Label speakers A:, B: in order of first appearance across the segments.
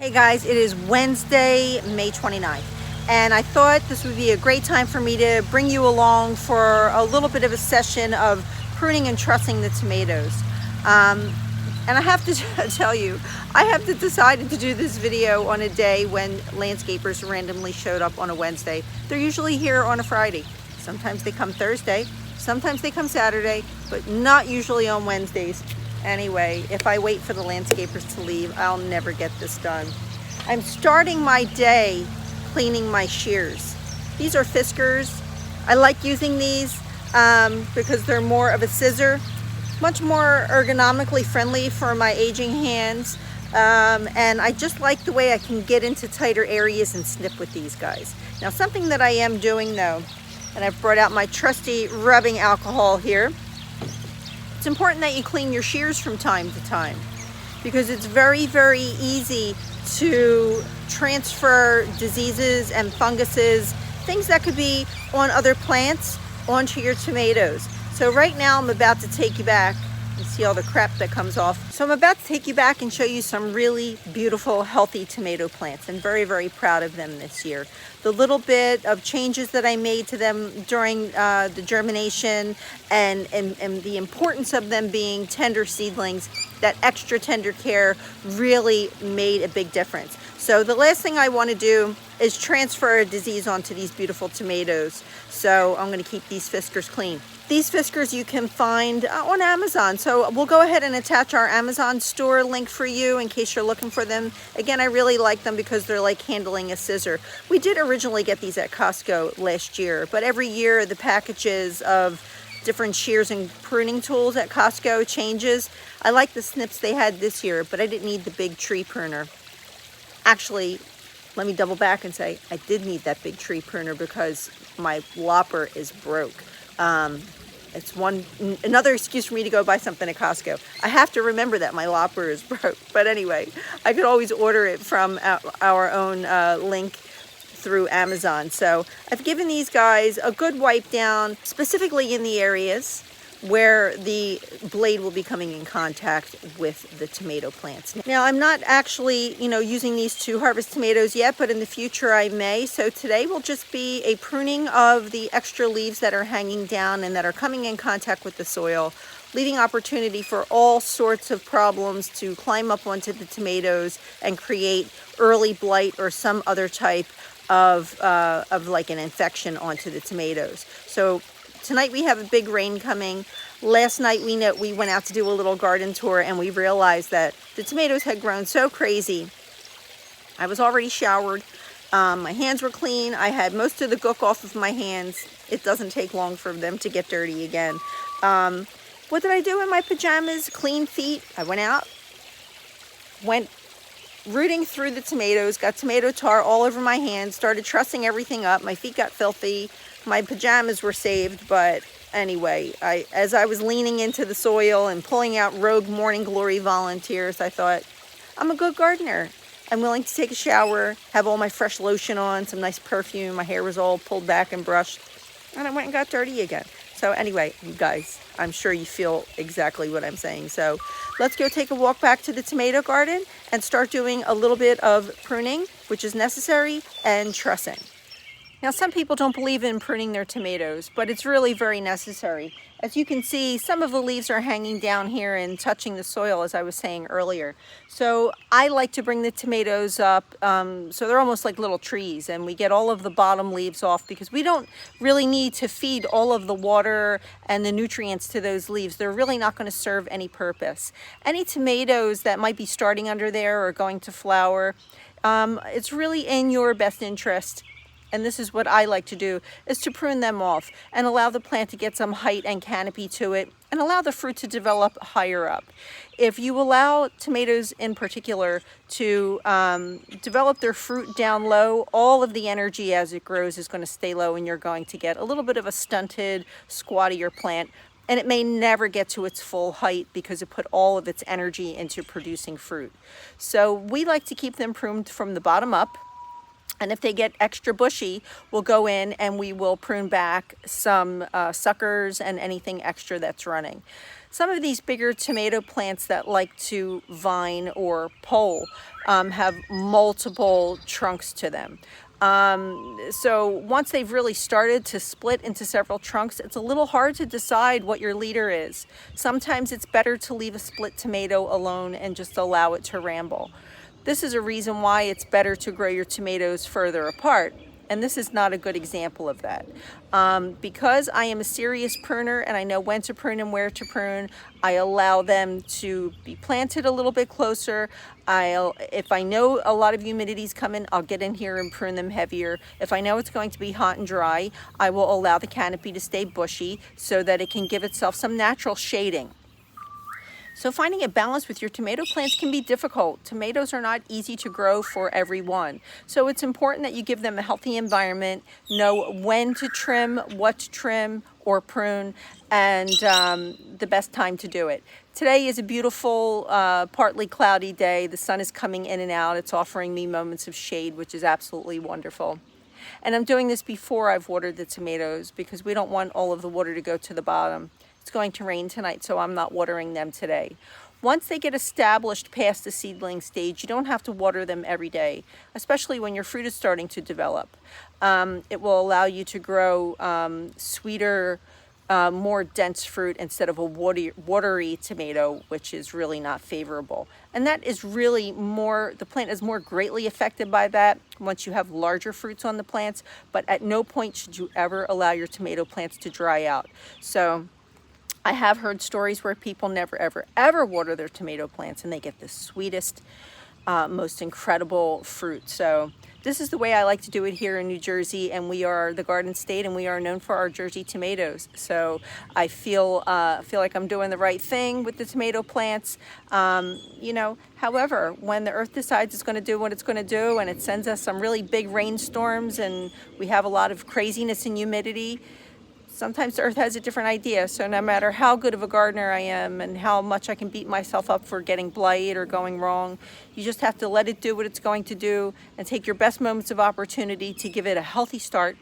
A: Hey guys, it is Wednesday, May 29th, and I thought this would be a great time for me to bring you along for a little bit of a session of pruning and trussing the tomatoes. And I have to tell you, I have decided to do this video on a day when landscapers randomly showed up on a Wednesday. They're usually here on a Friday. Sometimes they come Thursday, sometimes they come Saturday, but not usually on Wednesdays. Anyway, if I wait for the landscapers to leave, I'll never get this done. I'm starting my day cleaning my shears. These are Fiskars. I like using these because they're more of a scissor, much more ergonomically friendly for my aging hands. And I just like the way I can get into tighter areas and snip with these guys. Now, something that I am doing though, and I've brought out my trusty rubbing alcohol here. It's important that you clean your shears from time to time because it's very, very easy to transfer diseases and funguses, things that could be on other plants, onto your tomatoes. So right now I'm about to take you back and see all the crap that comes off. So I'm about to take you back and show you some really beautiful, healthy tomato plants. I'm very, very proud of them this year. The little bit of changes that I made to them during the germination and the importance of them being tender seedlings, that extra tender care really made a big difference. So the last thing I want to do is transfer a disease onto these beautiful tomatoes. So I'm going to keep these Fiskars clean. These Fiskars you can find on Amazon. So we'll go ahead and attach our Amazon store link for you in case you're looking for them. Again, I really like them because they're like handling a scissor. We did originally get these at Costco last year, but every year the packages of different shears and pruning tools at Costco changes. I like the snips they had this year, but I didn't need the big tree pruner. Actually, let me double back and say I did need that big tree pruner because my lopper is broke. It's another excuse for me to go buy something at Costco. I have to remember that my lopper is broke. But anyway, I could always order it from our own link through Amazon. So I've given these guys a good wipe down, specifically in the areas where the blade will be coming in contact with the tomato plants. Now, I'm not actually, using these to harvest tomatoes yet, but in the future I may. So today will just be a pruning of the extra leaves that are hanging down and that are coming in contact with the soil, leaving opportunity for all sorts of problems to climb up onto the tomatoes and create early blight or some other type of like an infection onto the tomatoes. So tonight we have a big rain coming. Last night we went out to do a little garden tour and we realized that the tomatoes had grown so crazy. I was already showered. My hands were clean. I had most of the gook off of my hands. It doesn't take long for them to get dirty again. What did I do in my pajamas? Clean feet. I went out, went rooting through the tomatoes, got tomato tar all over my hands, started trussing everything up. My feet got filthy. My pajamas were saved, but anyway, as I was leaning into the soil and pulling out rogue morning glory volunteers, I thought, I'm a good gardener. I'm willing to take a shower, have all my fresh lotion on, some nice perfume. My hair was all pulled back and brushed, and I went and got dirty again. So anyway, you guys, I'm sure you feel exactly what I'm saying. So let's go take a walk back to the tomato garden and start doing a little bit of pruning, which is necessary, and trussing. Now, some people don't believe in pruning their tomatoes, but it's really very necessary. As you can see, some of the leaves are hanging down here and touching the soil, as I was saying earlier. So I like to bring the tomatoes up, so they're almost like little trees, and we get all of the bottom leaves off because we don't really need to feed all of the water and the nutrients to those leaves. They're really not going to serve any purpose. Any tomatoes that might be starting under there or going to flower, it's really in your best interest, and this is what I like to do, is to prune them off and allow the plant to get some height and canopy to it and allow the fruit to develop higher up. If you allow tomatoes in particular to develop their fruit down low, all of the energy as it grows is going to stay low and you're going to get a little bit of a stunted, squattier plant. And it may never get to its full height because it put all of its energy into producing fruit. So we like to keep them pruned from the bottom up. And if they get extra bushy, we'll go in and we will prune back some suckers and anything extra that's running. Some of these bigger tomato plants that like to vine or pole have multiple trunks to them. So once they've really started to split into several trunks, it's a little hard to decide what your leader is. Sometimes it's better to leave a split tomato alone and just allow it to ramble. This is a reason why it's better to grow your tomatoes further apart. And this is not a good example of that. Because I am a serious pruner and I know when to prune and where to prune, I allow them to be planted a little bit closer. If I know a lot of humidity is coming, I'll get in here and prune them heavier. If I know it's going to be hot and dry, I will allow the canopy to stay bushy so that it can give itself some natural shading. So finding a balance with your tomato plants can be difficult. Tomatoes are not easy to grow for everyone. So it's important that you give them a healthy environment, know when to trim, what to trim or prune, and the best time to do it. Today is a beautiful, partly cloudy day. The sun is coming in and out. It's offering me moments of shade, which is absolutely wonderful. And I'm doing this before I've watered the tomatoes because we don't want all of the water to go to the bottom. It's going to rain tonight, so I'm not watering them today. Once they get established past the seedling stage, you don't have to water them every day, especially when your fruit is starting to develop. It will allow you to grow sweeter, more dense fruit instead of a watery tomato, which is really not favorable. And that is really more, the plant is more greatly affected by that once you have larger fruits on the plants, but at no point should you ever allow your tomato plants to dry out. So I have heard stories where people never, ever, ever water their tomato plants and they get the sweetest, most incredible fruit. So this is the way I like to do it here in New Jersey, and we are the Garden State and we are known for our Jersey tomatoes. So I feel like I'm doing the right thing with the tomato plants. You know, however, when the earth decides it's going to do what it's going to do and it sends us some really big rainstorms and we have a lot of craziness and humidity, sometimes the earth has a different idea. So no matter how good of a gardener I am and how much I can beat myself up for getting blight or going wrong, you just have to let it do what it's going to do and take your best moments of opportunity to give it a healthy start.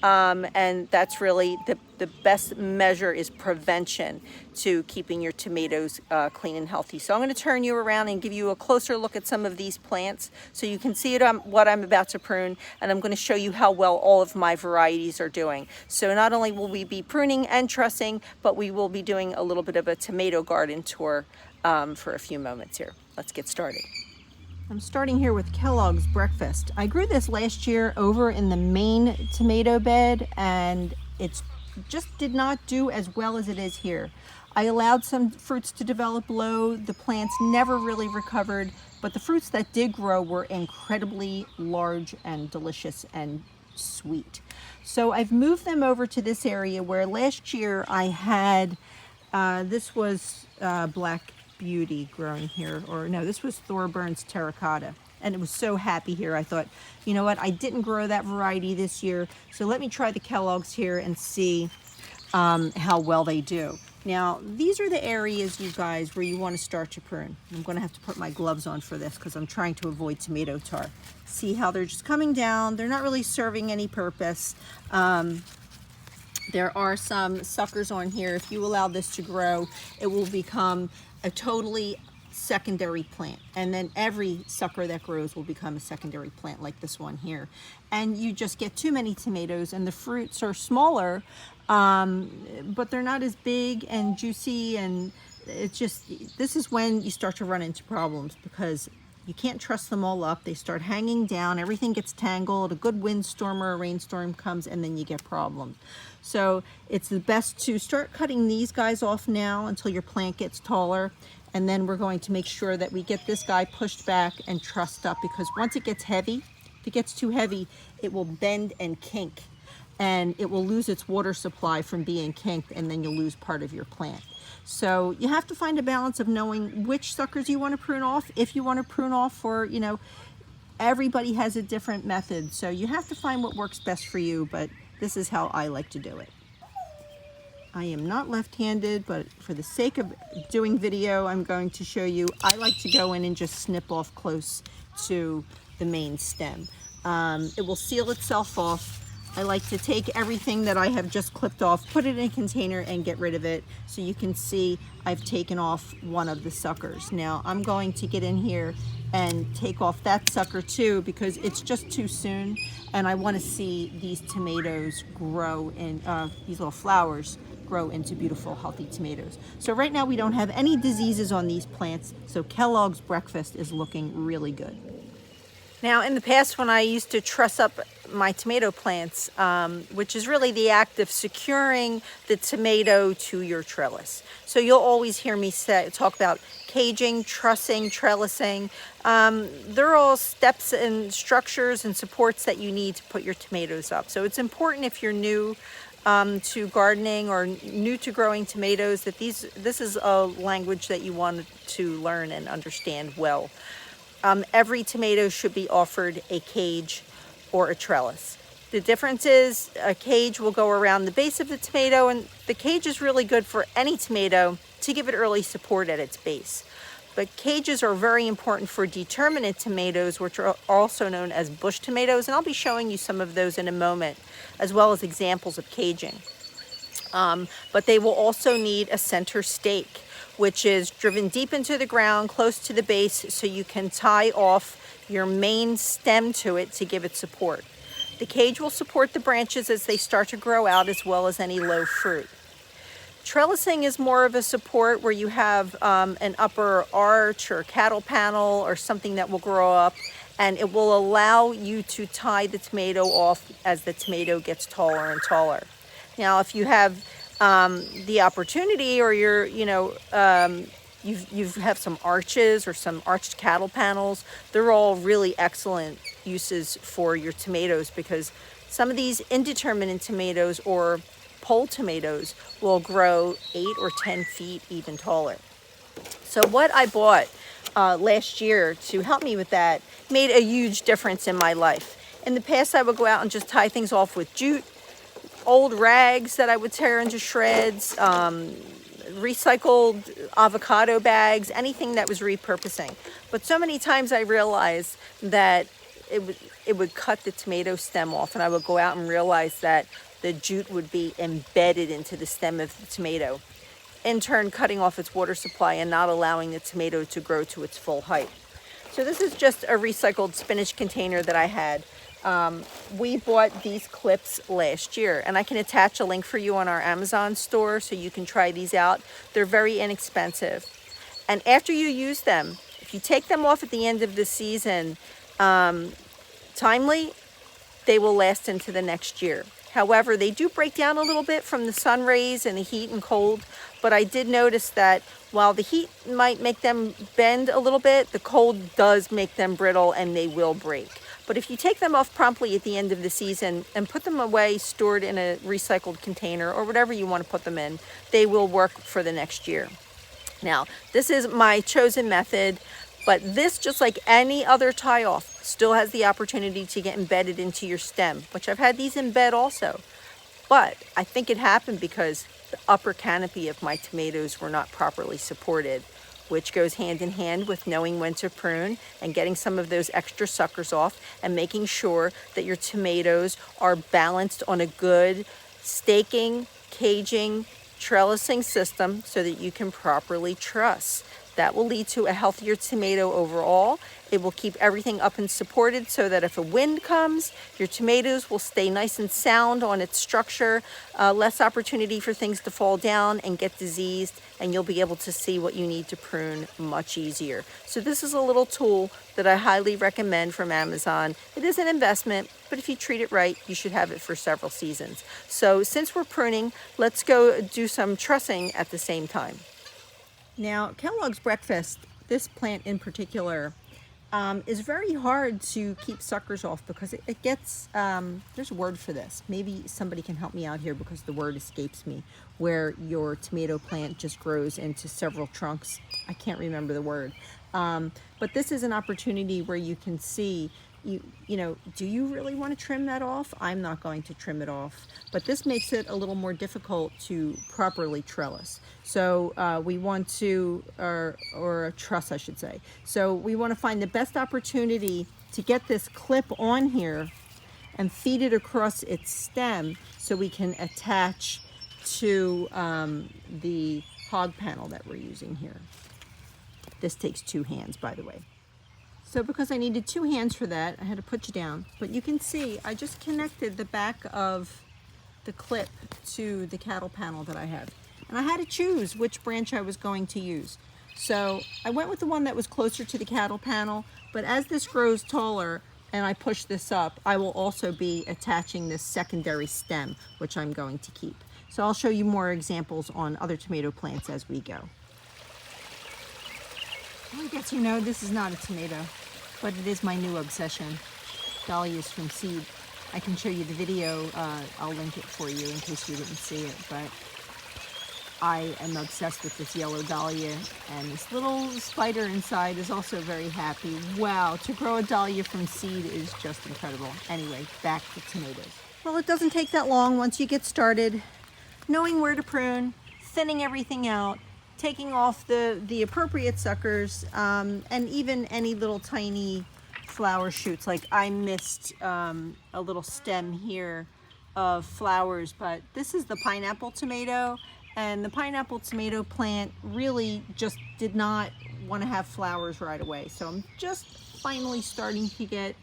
A: And that's really the best measure is prevention to keeping your tomatoes clean and healthy. So I'm going to turn you around and give you a closer look at some of these plants so you can see what I'm about to prune, and I'm going to show you how well all of my varieties are doing. So not only will we be pruning and trussing, but we will be doing a little bit of a tomato garden tour for a few moments here. Let's get started. I'm starting here with Kellogg's Breakfast. I grew this last year over in the main tomato bed, and it just did not do as well as it is here. I allowed some fruits to develop low. The plants never really recovered, but the fruits that did grow were incredibly large and delicious and sweet. So I've moved them over to this area where last year I had, this was Black Beauty growing here, or no, this was Thorburns Terracotta, and it was so happy here. I thought, you know what, I didn't grow that variety this year, so let me try the Kellogg's here and see how well they do. Now, these are the areas, you guys, where you want to start to prune. I'm going to have to put my gloves on for this because I'm trying to avoid tomato tar. See how they're just coming down. They're not really serving any purpose. There are some suckers on here. If you allow this to grow, it will become a totally secondary plant, and then every sucker that grows will become a secondary plant like this one here, and you just get too many tomatoes, and the fruits are smaller, but they're not as big and juicy, and it's just, this is when you start to run into problems because you can't truss them all up. They start hanging down, everything gets tangled, a good windstorm or a rainstorm comes, and then you get problems. So it's the best to start cutting these guys off now until your plant gets taller, and then we're going to make sure that we get this guy pushed back and trussed up, because once it gets heavy, if it gets too heavy, it will bend and kink, and it will lose its water supply from being kinked, and then you'll lose part of your plant. So you have to find a balance of knowing which suckers you want to prune off. If you want to prune off for, you know, everybody has a different method, so you have to find what works best for you, but this is how I like to do it. I am not left-handed, but for the sake of doing video, I'm going to show you, I like to go in and just snip off close to the main stem. It will seal itself off I like to take everything that I have just clipped off, put it in a container and get rid of it. So you can see I've taken off one of the suckers. Now I'm going to get in here and take off that sucker too, because it's just too soon and I want to see these tomatoes grow in, these little flowers grow into beautiful healthy tomatoes. So right now we don't have any diseases on these plants, so Kellogg's breakfast is looking really good. Now in the past, when I used to truss up my tomato plants, which is really the act of securing the tomato to your trellis. So you'll always hear me talk about caging, trussing, trellising. They're all steps and structures and supports that you need to put your tomatoes up. So it's important if you're new to gardening or new to growing tomatoes that this is a language that you want to learn and understand well. Every tomato should be offered a cage or a trellis. The difference is a cage will go around the base of the tomato, and the cage is really good for any tomato to give it early support at its base. But cages are very important for determinate tomatoes, which are also known as bush tomatoes, and I'll be showing you some of those in a moment, as well as examples of caging. But they will also need a center stake, which is driven deep into the ground close to the base so you can tie off your main stem to it to give it support. The cage will support the branches as they start to grow out, as well as any low fruit. Trellising is more of a support where you have an upper arch or cattle panel or something that will grow up, and it will allow you to tie the tomato off as the tomato gets taller and taller. Now if you have the opportunity, or you're, you have some arches or some arched cattle panels, they're all really excellent uses for your tomatoes, because some of these indeterminate tomatoes or pole tomatoes will grow 8 or 10 feet even taller. So what I bought last year to help me with that made a huge difference in my life. In the past, I would go out and just tie things off with jute, old rags that I would tear into shreds, recycled avocado bags, anything that was repurposing. But so many times I realized that it would cut the tomato stem off, and I would go out and realize that the jute would be embedded into the stem of the tomato, in turn cutting off its water supply and not allowing the tomato to grow to its full height. So this is just a recycled spinach container that I had. We bought these clips last year, and I can attach a link for you on our Amazon store so you can try these out. They're very inexpensive. And after you use them, if you take them off at the end of the season timely, they will last into the next year. However, they do break down a little bit from the sun rays and the heat and cold, but I did notice that while the heat might make them bend a little bit, the cold does make them brittle and they will break. But if you take them off promptly at the end of the season and put them away, stored in a recycled container or whatever you want to put them in, they will work for the next year. Now, this is my chosen method, but this, just like any other tie-off, still has the opportunity to get embedded into your stem, which I've had these embed also. But I think it happened because the upper canopy of my tomatoes were not properly supported, which goes hand in hand with knowing when to prune and getting some of those extra suckers off and making sure that your tomatoes are balanced on a good staking, caging, trellising system so that you can properly truss. That will lead to a healthier tomato overall. It will keep everything up and supported so that if a wind comes, your tomatoes will stay nice and sound on its structure, less opportunity for things to fall down and get diseased, and you'll be able to see what you need to prune much easier. So this is a little tool that I highly recommend from Amazon. It is an investment, but if you treat it right, you should have it for several seasons. So since we're pruning, let's go do some trussing at the same time. Now, Kellogg's breakfast, this plant in particular, is very hard to keep suckers off because it gets, there's a word for this. Maybe somebody can help me out here because the word escapes me, where your tomato plant just grows into several trunks. I can't remember the word. But this is an opportunity where you can see, you know, do you really want to trim that off? I'm not going to trim it off, but this makes it a little more difficult to properly trellis. So we want to, or a truss, I should say. So we want to find the best opportunity to get this clip on here and feed it across its stem so we can attach to the hog panel that we're using here. This takes 2 hands, by the way. So because I needed 2 hands for that, I had to put you down. But you can see I just connected the back of the clip to the cattle panel that I have. And I had to choose which branch I was going to use. So I went with the one that was closer to the cattle panel, but as this grows taller and I push this up, I will also be attaching this secondary stem, which I'm going to keep. So I'll show you more examples on other tomato plants as we go. I guess you know this is not a tomato, but it is my new obsession. Dahlias from seed. I can show you the video, I'll link it for you in case you didn't see it, but I am obsessed with this yellow dahlia, and this little spider inside is also very happy. Wow, to grow a dahlia from seed is just incredible. Anyway, back to tomatoes. Well, it doesn't take that long once you get started, knowing where to prune, thinning everything out, taking off the appropriate suckers, and even any little tiny flower shoots. Like I missed a little stem here of flowers, but this is the pineapple tomato, and the pineapple tomato plant really just did not want to have flowers right away. So I'm just finally starting to get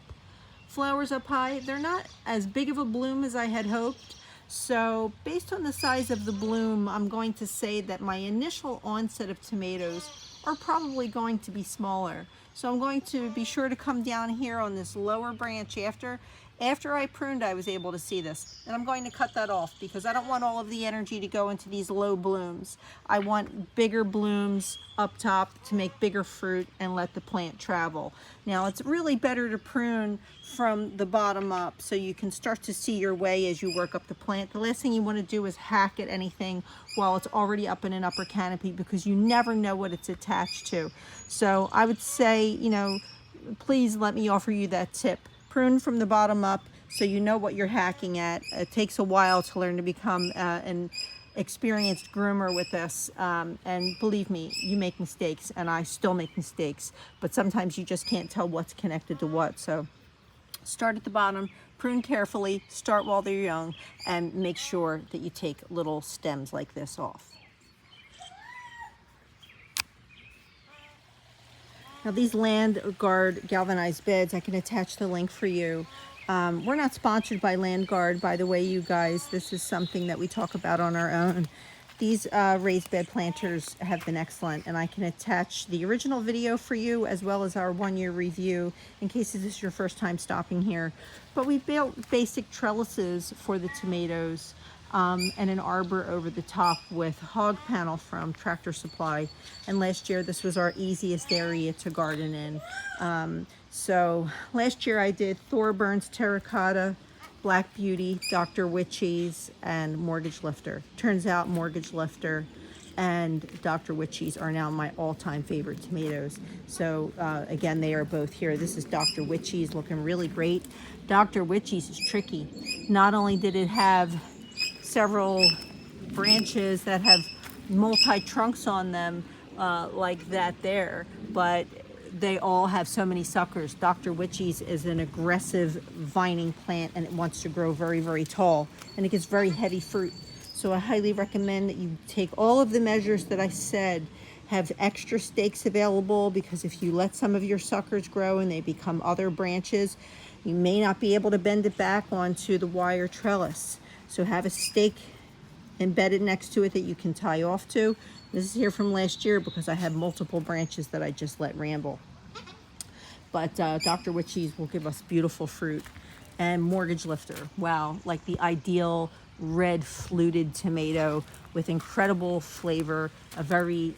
A: flowers up high. They're not as big of a bloom as I had hoped. So based on the size of the bloom, I'm going to say that my initial onset of tomatoes are probably going to be smaller. So I'm going to be sure to come down here on this lower branch after I pruned. I was able to see this, and I'm going to cut that off because I don't want all of the energy to go into these low blooms. I want bigger blooms up top to make bigger fruit and let the plant travel. Now it's really better to prune from the bottom up so you can start to see your way as you work up the plant. The last thing you want to do is hack at anything while it's already up in an upper canopy, because you never know what it's attached to. So I would say, you know, please let me offer you that tip. Prune from the bottom up so you know what you're hacking at. It takes a while to learn to become an experienced groomer with this, and believe me, you make mistakes, and I still make mistakes, but sometimes you just can't tell what's connected to what. So start at the bottom, prune carefully, start while they're young, and make sure that you take little stems like this off. Now these Guard Galvanized beds, I can attach the link for you. We're not sponsored by Guard, by the way, you guys. This is something that we talk about on our own. These raised bed planters have been excellent, and I can attach the original video for you as well as our 1-year review in case this is your first time stopping here. But we built basic trellises for the tomatoes, and an arbor over the top with hog panel from Tractor Supply. And last year this was our easiest area to garden in. So last year I did Thorburns Terracotta, Black Beauty, Dr. Witchy's, and Mortgage Lifter. Turns out Mortgage Lifter and Dr. Witchy's are now my all-time favorite tomatoes. So again, they are both here. This is Dr. Witchy's, looking really great. Dr. Witchy's is tricky. Not only did it have several branches that have multi-trunks on them like that there, but they all have so many suckers. Dr. Witchy's is an aggressive vining plant, and it wants to grow very, very tall, and it gets very heavy fruit. So I highly recommend that you take all of the measures that I said, have extra stakes available, because if you let some of your suckers grow and they become other branches, you may not be able to bend it back onto the wire trellis. So have a stake embedded next to it that you can tie off to. This is here from last year because I had multiple branches that I just let ramble. But Dr. Witchy's will give us beautiful fruit. And Mortgage Lifter, wow, like the ideal red fluted tomato with incredible flavor, a very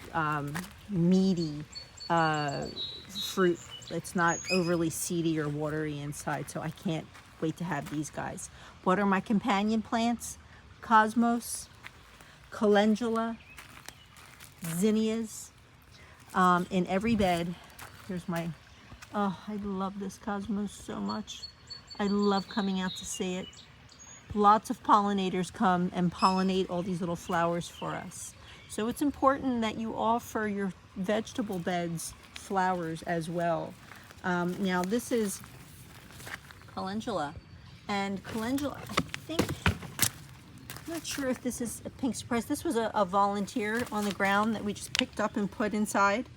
A: meaty fruit. It's not overly seedy or watery inside, so I can't wait to have these guys. What are my companion plants? Cosmos, calendula, zinnias, in every bed. Here's my, oh, I love this cosmos so much. I love coming out to see it. Lots of pollinators come and pollinate all these little flowers for us. So it's important that you offer your vegetable beds flowers as well. Now this is calendula, And calendula, I think, I'm not sure if this is a pink surprise. This was a volunteer on the ground that we just picked up and put inside.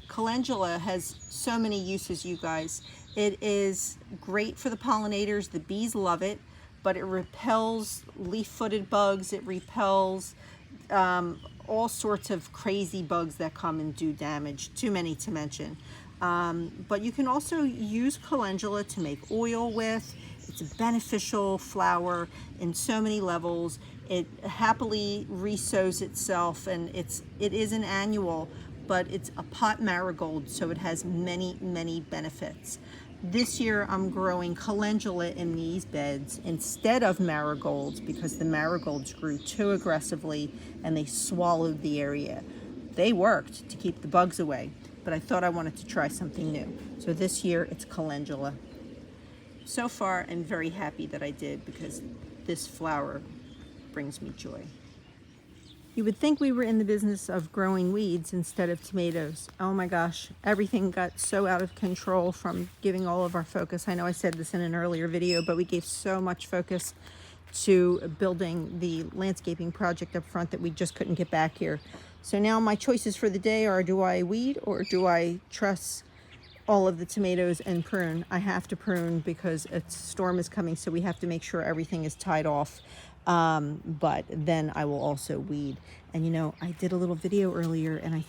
A: Calendula has so many uses, you guys. It is great for the pollinators. The bees love it, but it repels leaf-footed bugs. It repels all sorts of crazy bugs that come and do damage, too many to mention. But you can also use calendula to make oil with. It's a beneficial flower in so many levels. It happily resows itself, and it is an annual, but it's a pot marigold, so it has many, many benefits. This year I'm growing calendula in these beds instead of marigolds because the marigolds grew too aggressively and they swallowed the area. They worked to keep the bugs away, but I thought I wanted to try something new. So this year it's calendula. So far I'm very happy that I did because this flower brings me joy. You would think we were in the business of growing weeds instead of tomatoes. Oh my gosh, everything got so out of control from giving all of our focus. I know I said this in an earlier video, but we gave so much focus to building the landscaping project up front that we just couldn't get back here. So now my choices for the day are, do I weed or do I truss all of the tomatoes and prune? I have to prune because a storm is coming, so we have to make sure everything is tied off. But then I will also weed. And you know, I did a little video earlier and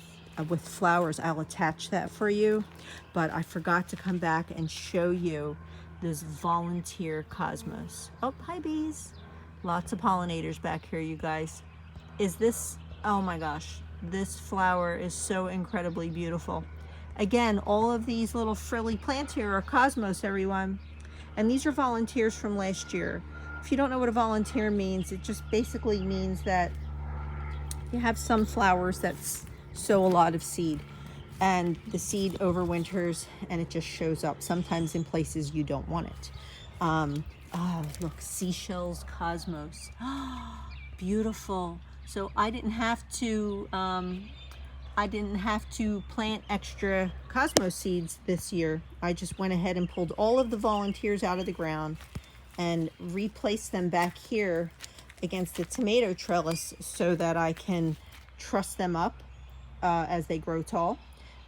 A: with flowers, I'll attach that for you, but I forgot to come back and show you this volunteer cosmos. Oh, hi bees. Lots of pollinators back here, you guys. Is this, oh my gosh, this flower is so incredibly beautiful. Again, all of these little frilly plants here are cosmos, everyone. And these are volunteers from last year. If you don't know what a volunteer means, it just basically means that you have some flowers that sow a lot of seed, and the seed overwinters and it just shows up sometimes in places you don't want it. Oh, look, seashells, cosmos. Beautiful. So I didn't have to plant extra cosmos seeds this year. I just went ahead and pulled all of the volunteers out of the ground and replace them back here against the tomato trellis so that I can truss them up as they grow tall,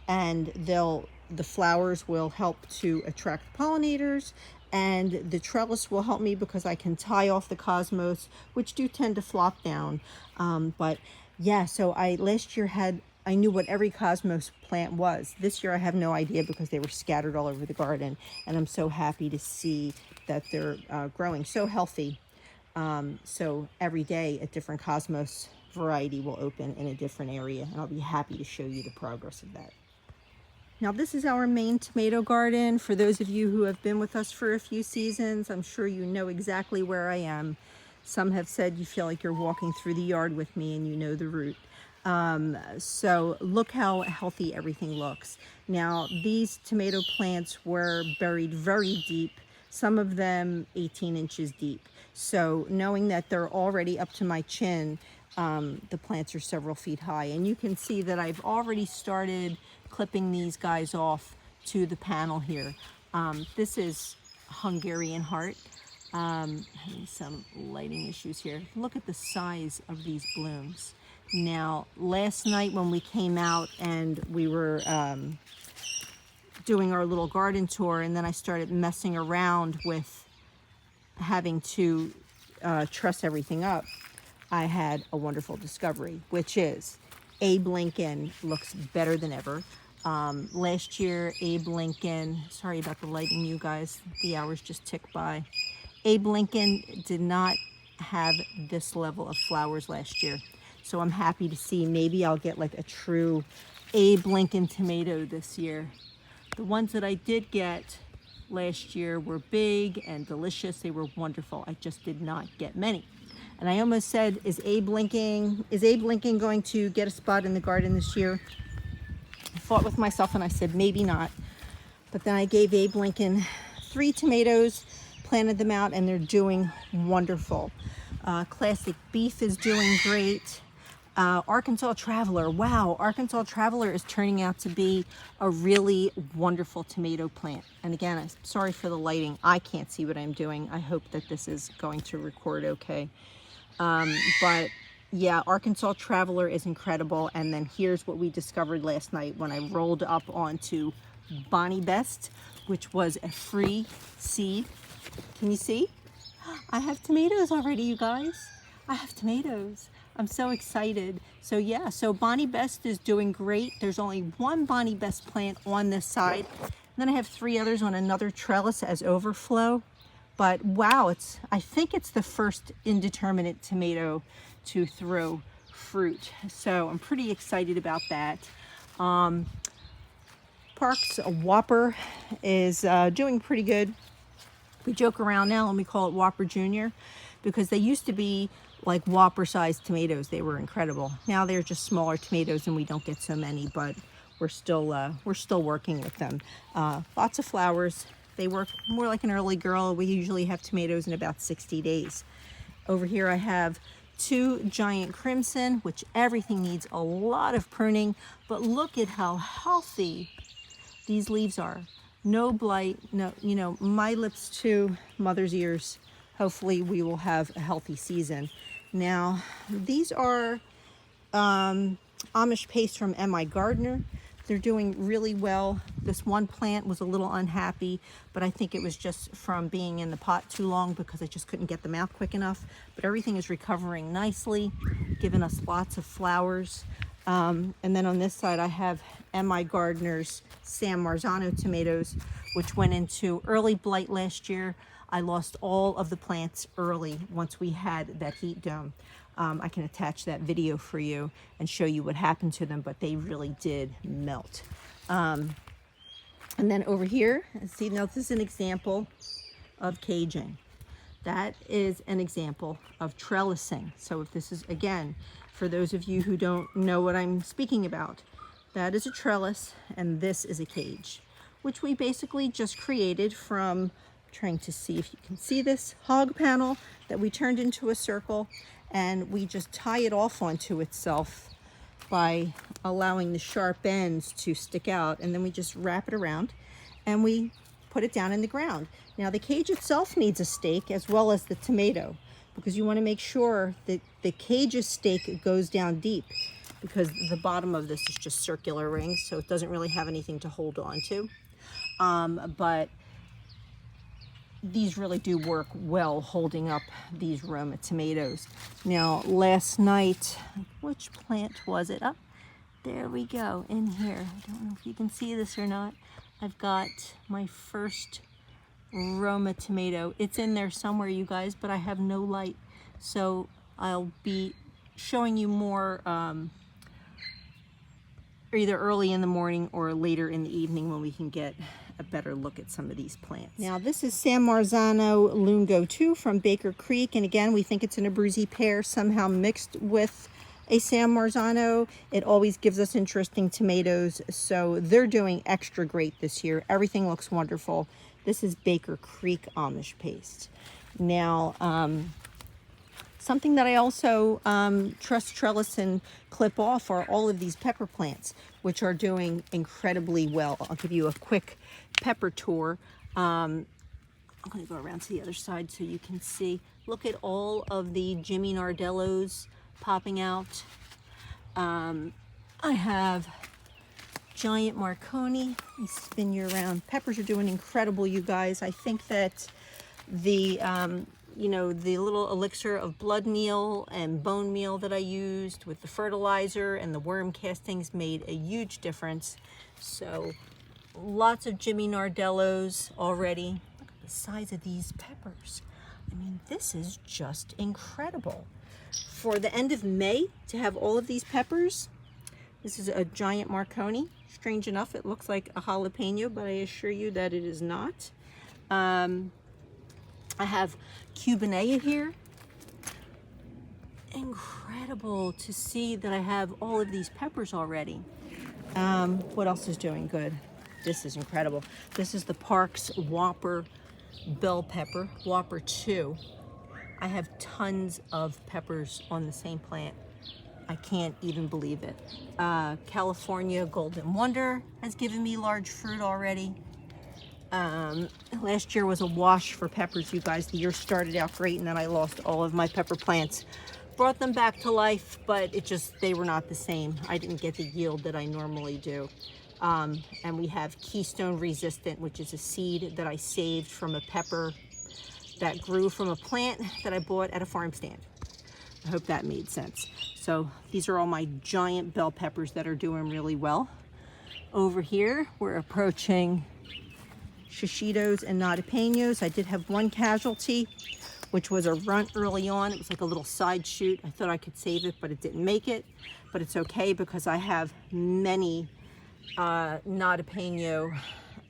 A: and the flowers will help to attract pollinators, and the trellis will help me because I can tie off the cosmos, which do tend to flop down. But yeah, so last year I knew what every cosmos plant was. This year I have no idea because they were scattered all over the garden, and I'm so happy to see that they're growing so healthy. So every day a different cosmos variety will open in a different area, and I'll be happy to show you the progress of that. Now this is our main tomato garden. For those of you who have been with us for a few seasons, I'm sure you know exactly where I am. Some have said you feel like you're walking through the yard with me and you know the route. So look how healthy everything looks. Now these tomato plants were buried very deep, some of them 18 inches deep. So knowing that they're already up to my chin, the plants are several feet high. And you can see that I've already started clipping these guys off to the panel here. This is Hungarian heart. Having some lighting issues here. Look at the size of these blooms. Now, last night when we came out and we were doing our little garden tour, and then I started messing around with having to truss everything up, I had a wonderful discovery, which is Abe Lincoln looks better than ever. Last year, Abe Lincoln, sorry about the lighting, you guys, the hours just ticked by. Abe Lincoln did not have this level of flowers last year. So I'm happy to see maybe I'll get like a true Abe Lincoln tomato this year. The ones that I did get last year were big and delicious. They were wonderful. I just did not get many. And I almost said, is Abe Lincoln going to get a spot in the garden this year? I fought with myself and I said, maybe not. But then I gave Abe Lincoln 3 tomatoes, planted them out, and they're doing wonderful. Classic beef is doing great. Arkansas Traveler. Wow, Arkansas Traveler is turning out to be a really wonderful tomato plant. And again, I'm sorry for the lighting. I can't see what I'm doing. I hope that this is going to record okay. But yeah, Arkansas Traveler is incredible. And then here's what we discovered last night when I rolled up onto Bonnie Best, which was a free seed. Can you see? I have tomatoes already, you guys. I have tomatoes. I'm so excited. So yeah, so Bonnie Best is doing great. There's only one Bonnie Best plant on this side. And then I have 3 others on another trellis as overflow. But wow, I think it's the first indeterminate tomato to throw fruit. So I'm pretty excited about that. Park's Whopper is doing pretty good. We joke around now and we call it Whopper Junior because they used to be like Whopper sized tomatoes. They were incredible. Now they're just smaller tomatoes and we don't get so many, but we're still working with them. Lots of flowers. They work more like an early girl. We usually have tomatoes in about 60 days. Over here I have 2 giant crimson, which everything needs a lot of pruning, but look at how healthy these leaves are. No blight, no, you know, my lips to mother's ears. Hopefully we will have a healthy season. Now, these are Amish paste from M.I. Gardner. They're doing really well. This one plant was a little unhappy, but I think it was just from being in the pot too long because I just couldn't get them out quick enough. But everything is recovering nicely, giving us lots of flowers. And then on this side, I have M.I. Gardner's San Marzano tomatoes, which went into early blight last year. I lost all of the plants early once we had that heat dome. I can attach that video for you and show you what happened to them, but they really did melt. And then over here, see, now this is an example of caging. That is an example of trellising. So if this is, again, for those of you who don't know what I'm speaking about, that is a trellis and this is a cage, which we basically just created from, trying to see if you can see this, hog panel that we turned into a circle, and we just tie it off onto itself by allowing the sharp ends to stick out, and then we just wrap it around and we put it down in the ground. Now the cage itself needs a stake as well as the tomato, because you want to make sure that the cage's stake goes down deep, because the bottom of this is just circular rings, so it doesn't really have anything to hold on to. But these really do work well holding up these Roma tomatoes. Now last night, which plant was it? Oh, there we go, in here. I don't know if you can see this or not. I've got my first Roma tomato. It's in there somewhere, you guys, but I have no light. So I'll be showing you more either early in the morning or later in the evening when we can get a better look at some of these plants. Now this is San Marzano Lungo 2 from Baker Creek, and again we think it's an Abruzzi pear somehow mixed with a San Marzano. It always gives us interesting tomatoes, so they're doing extra great this year. Everything looks wonderful. This is Baker Creek Amish paste. Now something that I also truss, trellis, and clip off are all of these pepper plants, which are doing incredibly well. I'll give you a quick pepper tour. I'm going to go around to the other side so you can see. Look at all of the Jimmy Nardellos popping out. I have giant Marconi. Let me spin you around. Peppers are doing incredible, you guys. I think that the you know, the little elixir of blood meal and bone meal that I used with the fertilizer and the worm castings made a huge difference. So lots of Jimmy Nardellos already. Look at the size of these peppers. I mean, this is just incredible. For the end of May to have all of these peppers, this is a giant Marconi. Strange enough, it looks like a jalapeno, but I assure you that it is not. I have Cubanea here. Incredible to see that I have all of these peppers already. What else is doing good? This is incredible. This is the Parks Whopper bell pepper, Whopper 2. I have tons of peppers on the same plant. I can't even believe it. California Golden Wonder has given me large fruit already. Last year was a wash for peppers, you guys. The year started out great, and then I lost all of my pepper plants. Brought them back to life, but they were not the same. I didn't get the yield that I normally do. And we have Keystone Resistant, which is a seed that I saved from a pepper that grew from a plant that I bought at a farm stand. I hope that made sense. So these are all my giant bell peppers that are doing really well. Over here, we're approaching shishitos and nadapenos. I did have one casualty, which was a runt early on. It was like a little side shoot. I thought I could save it, but it didn't make it. But it's okay because I have many nadapeno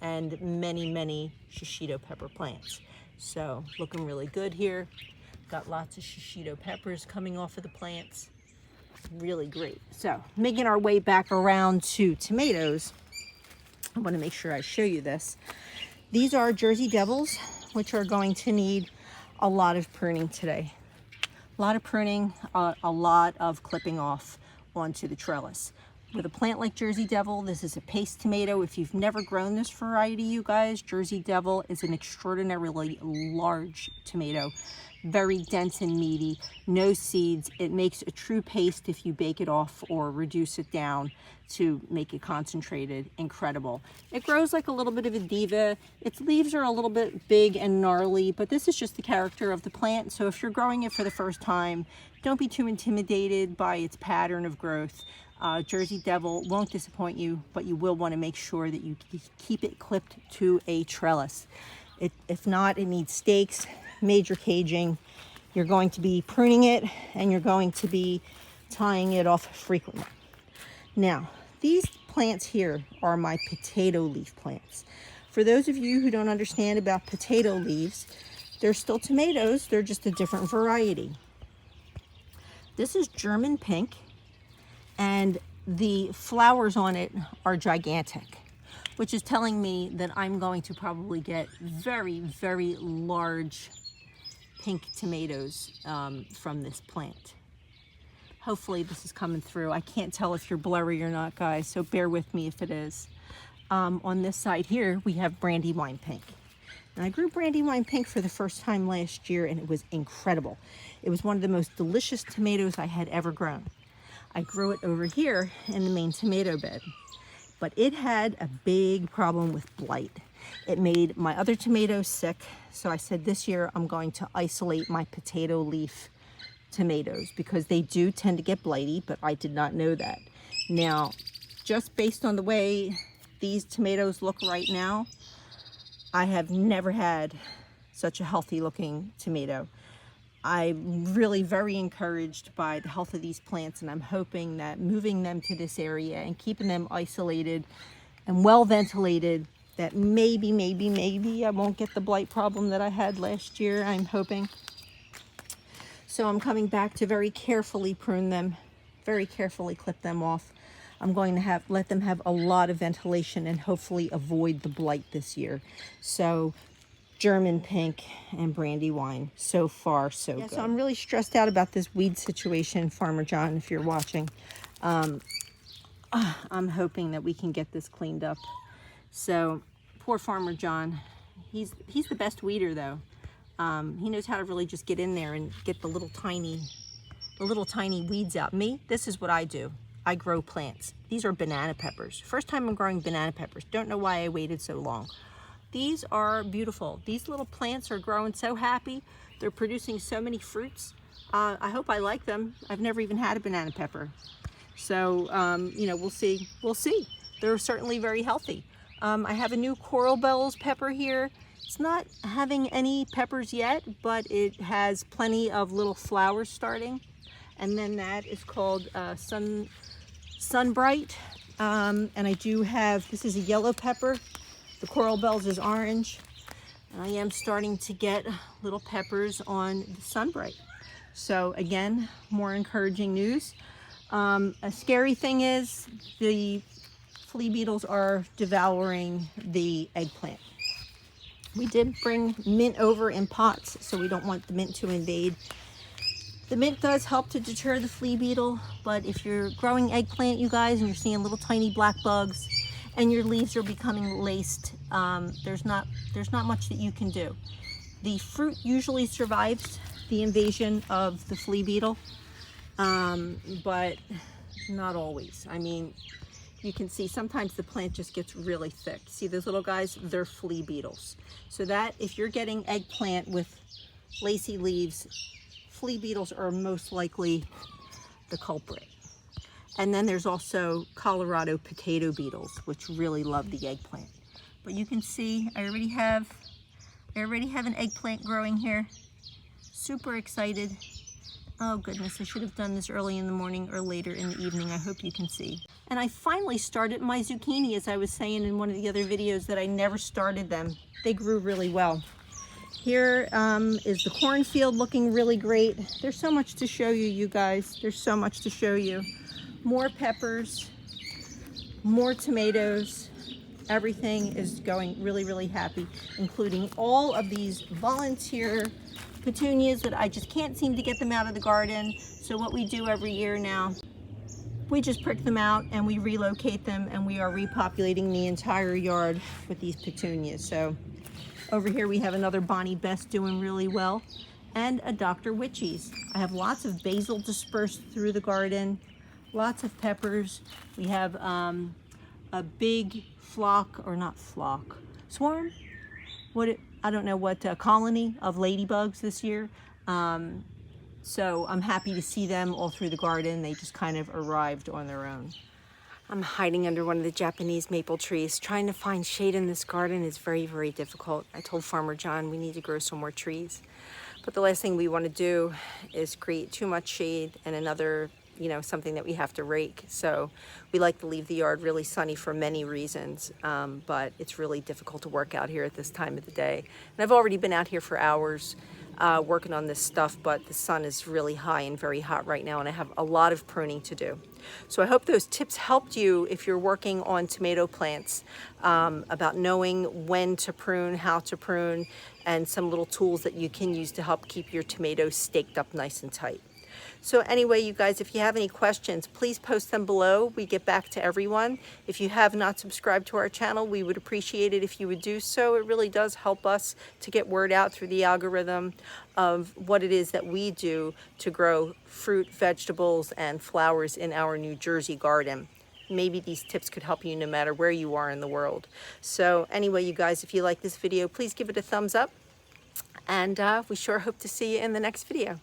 A: and many shishito pepper plants. So looking really good here. Got lots of shishito peppers coming off of the plants. Really great. So making our way back around to tomatoes, I want to make sure I show you this. These are Jersey Devils, which are going to need a lot of pruning today. A lot of pruning, a lot of clipping off onto the trellis. With a plant like Jersey Devil, this is a paste tomato. If you've never grown this variety, you guys, Jersey Devil is an extraordinarily large tomato. Very dense and meaty, no seeds. It makes a true paste if you bake it off or reduce it down to make it concentrated. Incredible. It grows like a little bit of a diva. Its leaves are a little bit big and gnarly, but this is just the character of the plant. So if you're growing it for the first time, don't be too intimidated by its pattern of growth. Jersey Devil won't disappoint you, but you will want to make sure that you keep it clipped to a trellis. If not, it needs stakes, major caging. You're going to be pruning it, and you're going to be tying it off frequently. Now, these plants here are my potato leaf plants. For those of you who don't understand about potato leaves, they're still tomatoes, they're just a different variety. This is German pink, and the flowers on it are gigantic, which is telling me that I'm going to probably get very large pink tomatoes from this plant. Hopefully this is coming through. I can't tell if you're blurry or not, guys, so bear with me if it is. On this side here, we have Brandywine pink. And I grew Brandywine pink for the first time last year, and it was incredible. It was one of the most delicious tomatoes I had ever grown. I grew it over here in the main tomato bed, but it had a big problem with blight. It made my other tomatoes sick, so I said this year I'm going to isolate my potato leaf tomatoes because they do tend to get blighty, but I did not know that. Now, just based on the way these tomatoes look right now, I have never had such a healthy looking tomato. I'm really very encouraged by the health of these plants, and I'm hoping that moving them to this area and keeping them isolated and well ventilated, that maybe I won't get the blight problem that I had last year, I'm hoping. So I'm coming back to very carefully prune them, very carefully clip them off. I'm going to let them have a lot of ventilation and hopefully avoid the blight this year. So German pink and Brandywine, so far so good. So I'm really stressed out about this weed situation, Farmer John, if you're watching. I'm hoping that we can get this cleaned up. So poor Farmer John, he's the best weeder though. He knows how to really just get in there and get the little tiny weeds out. Me, this is what I do. I grow plants. These are banana peppers. First time I'm growing banana peppers. Don't know why I waited so long. These are beautiful. These little plants are growing so happy. They're producing so many fruits. I hope I like them. I've never even had a banana pepper. So, you know, we'll see. We'll see. They're certainly very healthy. I have a new Coral Bells pepper here. It's not having any peppers yet, but it has plenty of little flowers starting. And then that is called Sunbright. And I do have, this is a yellow pepper. The Coral Bells is orange. And I am starting to get little peppers on the Sunbright. So again, more encouraging news. A scary thing is the flea beetles are devouring the eggplant. We did bring mint over in pots, so we don't want the mint to invade The mint does help to deter the flea beetle, but if you're growing eggplant, you guys, and you're seeing little tiny black bugs and your leaves are becoming laced, there's not much that you can do. The fruit usually survives the invasion of the flea beetle, but not always. I mean, you can see sometimes the plant just gets really thick. See those little guys? They're flea beetles. So that if you're getting eggplant with lacy leaves, flea beetles are most likely the culprit. And then there's also Colorado potato beetles, which really love the eggplant. But you can see I already have an eggplant growing here. Super excited. Oh goodness, I should have done this early in the morning or later in the evening. I hope you can see. And I finally started my zucchini, as I was saying in one of the other videos that I never started them. They grew really well. Here is the cornfield looking really great. There's so much to show you, you guys. There's so much to show you. More peppers, more tomatoes. Everything is going really, really happy, including all of these volunteer petunias that I just can't seem to get them out of the garden. So what we do every year now, we just prick them out and we relocate them, and we are repopulating the entire yard with these petunias. So over here we have another Bonnie Best doing really well, and a Dr. Witchy's. I have lots of basil dispersed through the garden, lots of peppers. We have a big flock, or not flock, swarm? I don't know what colony of ladybugs this year. So I'm happy to see them all through the garden. They just kind of arrived on their own. I'm hiding under one of the Japanese maple trees. Trying to find shade in this garden is very, very difficult. I told Farmer John we need to grow some more trees. But the last thing we want to do is create too much shade and another, something that we have to rake. So we like to leave the yard really sunny for many reasons, but it's really difficult to work out here at this time of the day. And I've already been out here for hours working on this stuff, but the sun is really high and very hot right now, and I have a lot of pruning to do. So I hope those tips helped you if you're working on tomato plants, about knowing when to prune, how to prune, and some little tools that you can use to help keep your tomatoes staked up nice and tight. So anyway, you guys, if you have any questions, please post them below. We get back to everyone. If you have not subscribed to our channel, we would appreciate it if you would do so. It really does help us to get word out through the algorithm of what it is that we do to grow fruit, vegetables, and flowers in our New Jersey garden. Maybe these tips could help you no matter where you are in the world. So anyway, you guys, if you like this video, please give it a thumbs up. And we sure hope to see you in the next video.